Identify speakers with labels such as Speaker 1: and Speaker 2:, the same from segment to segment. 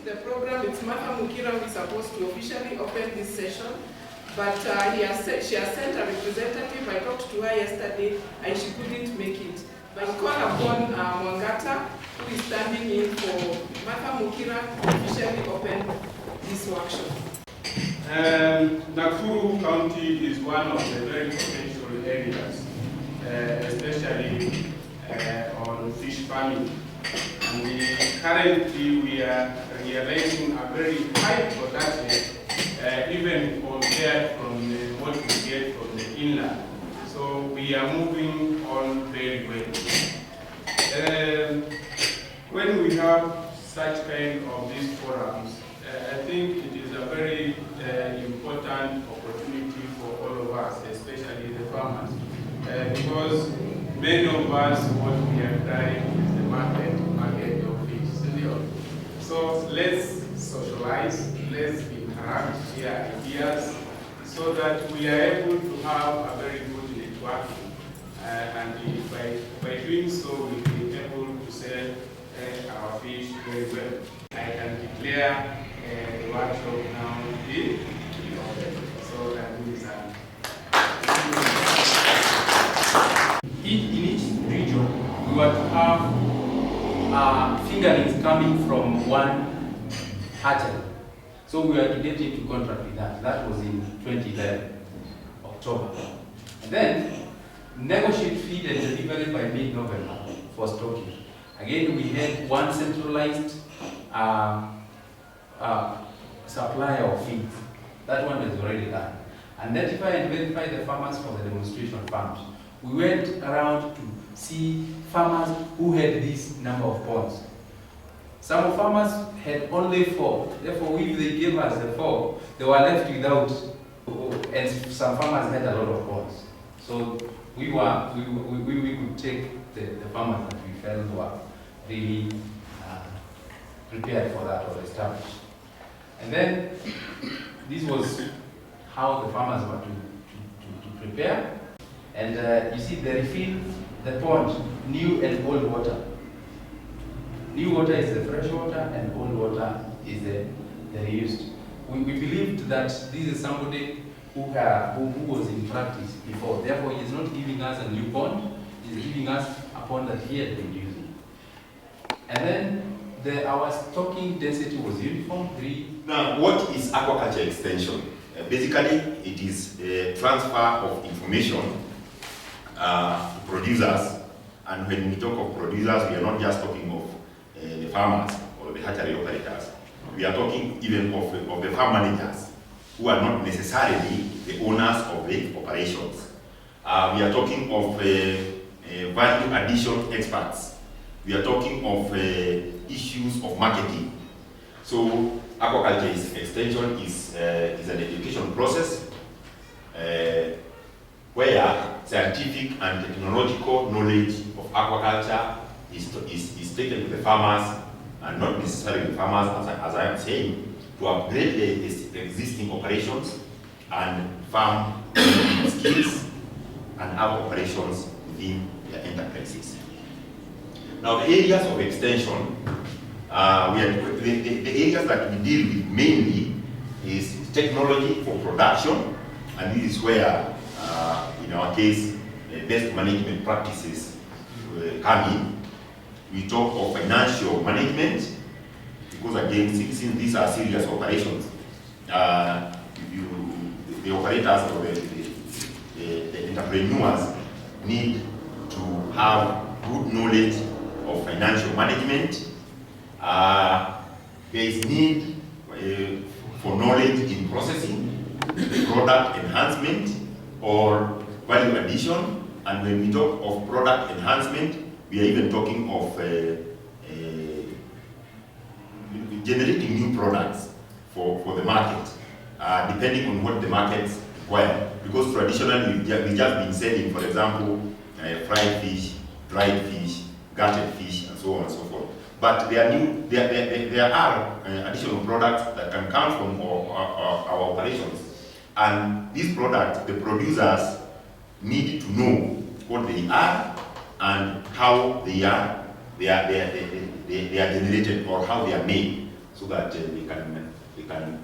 Speaker 1: the program, it's Martha Mukira who is supposed to officially open this session, but she has sent a representative. I talked to her yesterday and she couldn't make it. But I call upon Mwangata, who is standing in for Martha Mukira, to officially open this workshop.
Speaker 2: Nakuru County is one of the very potential areas, especially on fish farming. And currently we are realizing a very high production, even compared from what we get from the inland. So we are moving on very well. When we have such kind of these forums, I think it is a very important opportunity for all of us, especially the farmers, because many of us, what we are trying is the market of fish. So let's socialize, let's interact, share ideas, so that we are able to have a very good networking. And by doing so, we'll be able to sell our fish very well. I can declare the workshop now in order. So that is
Speaker 3: in each region, we were to have fingerlings coming from one hatchery. So we were to get into contract with that. That was in 2011, October. And then negotiate feed and delivery by mid-November for stocking. Again, we had one centralized supplier of feed. That one is already done. Identify and verify the farmers for the demonstration farms. We went around to see farmers who had this number of ponds. Some farmers had only 4. Therefore, if they gave us the 4, they were left without. And some farmers had a lot of ponds. So we could take the farmers that we felt were really prepared for that or established. And then this was how the farmers were to prepare. And you see, they refill the pond, new and old water. New water is the fresh water, and old water is the reused. We believed that this is somebody who was in practice before. Therefore, he is not giving us a new pond, he is giving us a pond that he had been using. And then our stocking density was uniform, 3.
Speaker 4: Now, what is aquaculture extension? Basically, it is a transfer of information to producers. And when we talk of producers, we are not just talking of the farmers or the hatchery operators. We are talking even of the farm managers, who are not necessarily the owners of the operations. We are talking of value addition experts. We are talking of issues of marketing. So aquaculture extension is an education process where scientific and technological knowledge of aquaculture is taken to the farmers, and not necessarily the farmers, as I am saying, to upgrade the existing operations and farm skills and other operations within their enterprises. Now, the areas of extension, the areas that we deal with mainly is technology for production, and this is where, in our case, best management practices come in. We talk of financial management, because again, since these are serious operations, the operators or the entrepreneurs need to have good knowledge of financial management. There is need for knowledge in processing, product enhancement, or value addition. And when we talk of product enhancement, we are even talking of generating new products for the market, depending on what the markets require. Because traditionally, we just been selling, for example, fried fish, dried fish, gutted fish, and so on and so forth. But there are additional products that can come from our operations. And these products, the producers need to know what they are and how they are generated, or how they are made. so that we can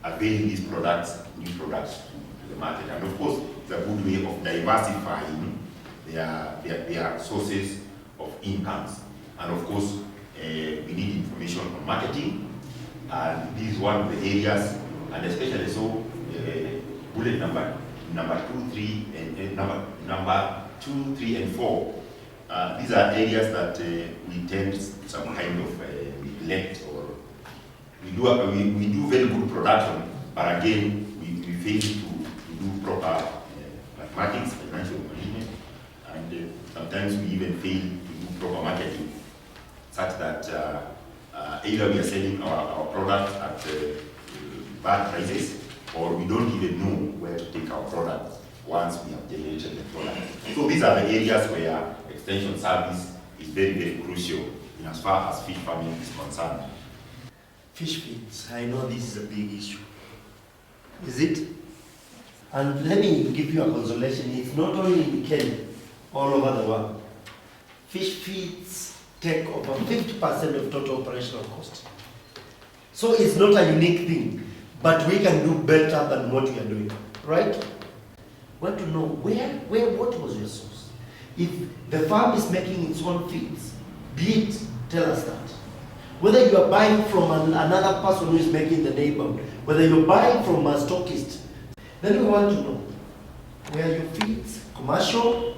Speaker 4: avail these products, new products to the market. And of course, it's a good way of diversifying their sources of incomes. And of course, we need information on marketing, and this is one of the areas, and especially so bullet number 2, 3, and number 2, 3, and 4. These are areas that we tend some kind of neglect, or we do very good production, but again we fail to do proper mathematics, financial management, and sometimes we even fail to do proper marketing, such that either we are selling our product at bad prices, or we don't even know where to take our product once we have generated the product. So these are the areas where extension service is very, very crucial in as far as fish farming is concerned.
Speaker 5: Fish feeds, I know this is a big issue. Is it? And let me give you a consolation, it's not only in Kenya, all over the world. Fish feeds take over 50% of total operational cost. So it's not a unique thing, but we can do better than what we are doing, right? Want to know what was your source? If the farm is making its own feeds, be it, tell us that. Whether you are buying from another person who is making the neighborhood, whether you're buying from a stockist, then we want to know where your feeds, commercial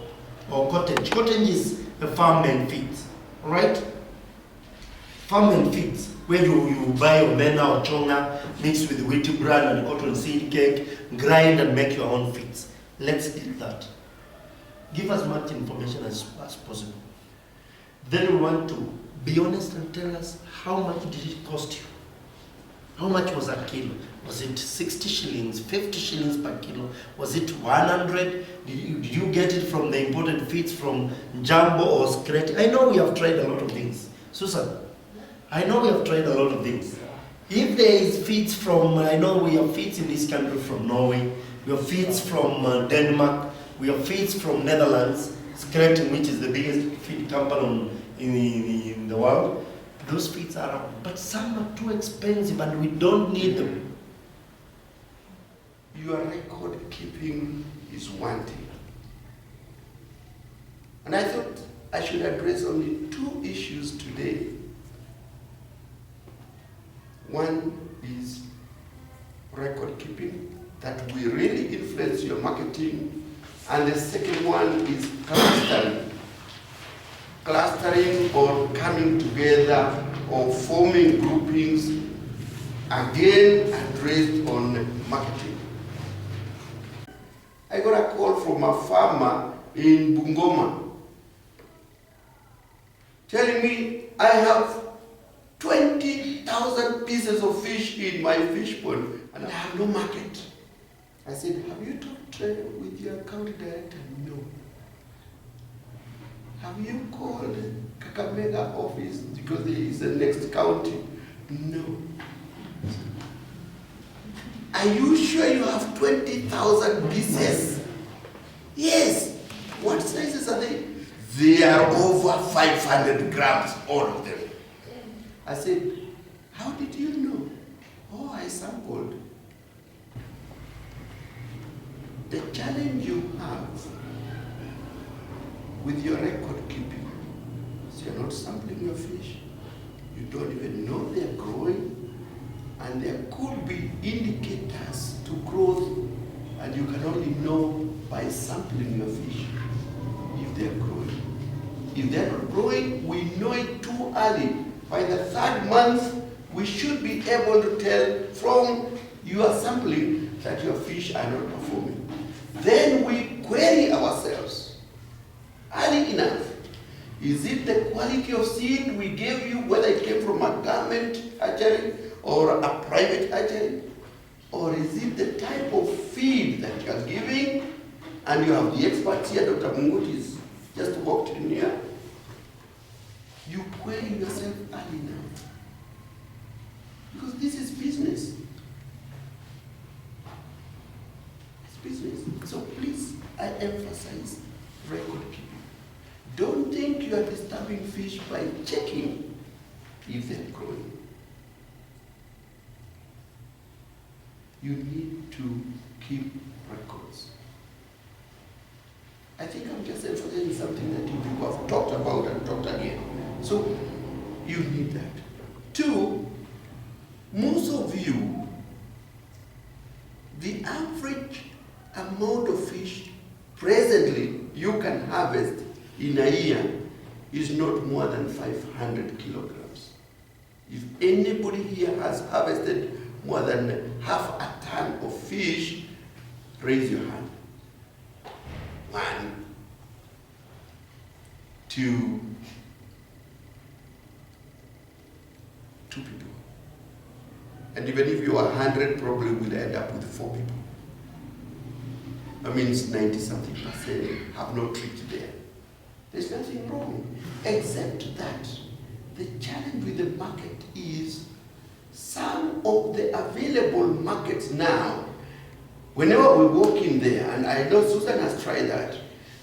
Speaker 5: or cottage. Cottage is the farm-made feeds, right? Farm-made feeds, where you buy omena or chonga, mix with wheat bran and cotton seed cake, grind and make your own feeds. Let's eat that. Give as much information as possible. Then we want to be honest and tell us how much did it cost you? How much was a kilo? Was it 60 shillings, 50 shillings per kilo? Was it 100? Did you get it from the imported feeds from Jumbo or Scratch? I know we have tried a lot of things. Susan, I know we have tried a lot of things. If there is feeds from, I know we have feeds in this country from Norway, we have feeds from Denmark, we have feeds from Netherlands, Scratch, which is the biggest feed company in the world. Those feeds are around, but some are too expensive and we don't need them.
Speaker 6: Your record keeping is one thing. And I thought I should address only 2 issues today. One is record keeping, that will really influence your marketing. And the second one is clustering. Clustering or coming together or forming groupings, again addressed on marketing. I got a call from a farmer in Bungoma telling me I have 20,000 pieces of fish in my fish pond and I have no market. I said, have you talked with your county director? No. Have you called Kakamega office because there is the next county? No. Are you sure you have 20,000 pieces? Yes. What sizes are they? They are over 500 grams, all of them. I said, how did you know? Oh, I sampled. The challenge you have with your record keeping is you're not sampling your fish. You don't even know they're growing. And there could be indicators to growth, and you can only know by sampling your fish if they're growing. If they're not growing, we know it too early. By the 3rd month, we should be able to tell from your sampling that your fish are not performing. Then we query ourselves early enough. Is it the quality of seed we gave you, whether it came from a government hatchery or a private hatchery? Or is it the type of feed that you are giving? And you have the experts here, Dr. Munguti just walked in here. You query yourself early enough. Because this is business. It's business. So please, I emphasize record keeping. Don't think you are disturbing fish by checking if they're growing. You need to keep records. I think I'm just emphasizing something that you people have talked about and talked again. So you need that. Two, most of you, the average amount of fish presently you can harvest in a year is not more than 500 kilograms. If anybody here has harvested more than half a ton of fish, raise your hand. 1, 2, 2 people. And even if you are 100, probably will end up with 4 people. That means 90-something% have not reached there. There's nothing wrong, except that the challenge with the market is some of the available markets now, whenever we walk in there, and I know Susan has tried that,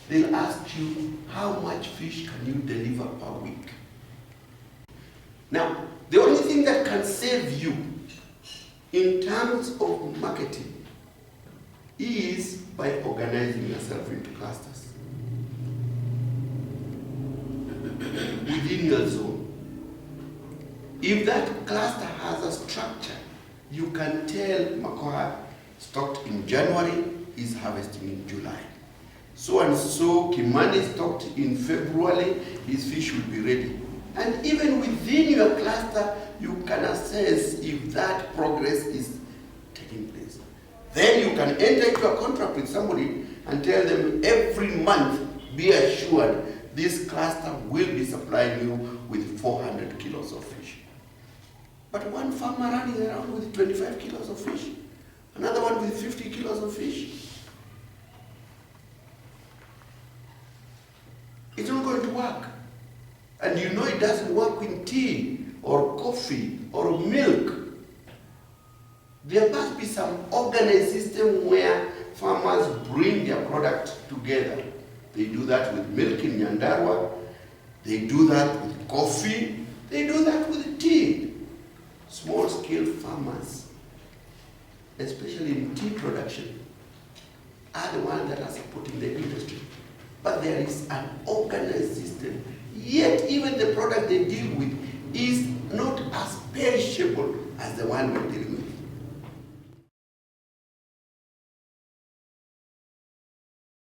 Speaker 6: they'll ask you, how much fish can you deliver per week? Now, the only thing that can save you in terms of marketing is by organizing yourself into clusters within your zone. If that cluster has a structure, you can tell Makoha stocked in January is harvesting in July. So and so Kimani stocked in February, his fish will be ready. And even within your cluster, you can assess if that progress is taking place. Then you can enter into a contract with somebody and tell them every month, be assured this cluster will be supplying you with 400 kilos of fish. But one farmer running around with 25 kilos of fish, another one with 50 kilos of fish, it's not going to work. And you know it doesn't work in tea or coffee or milk. There must be some organized system where farmers bring their product together. They do that with milk in Nyandarua, they do that with coffee, they do that with tea. Small-scale farmers, especially in tea production, are the ones that are supporting the industry. But there is an organized system. Yet even the product they deal with is not as perishable as the one we're dealing with.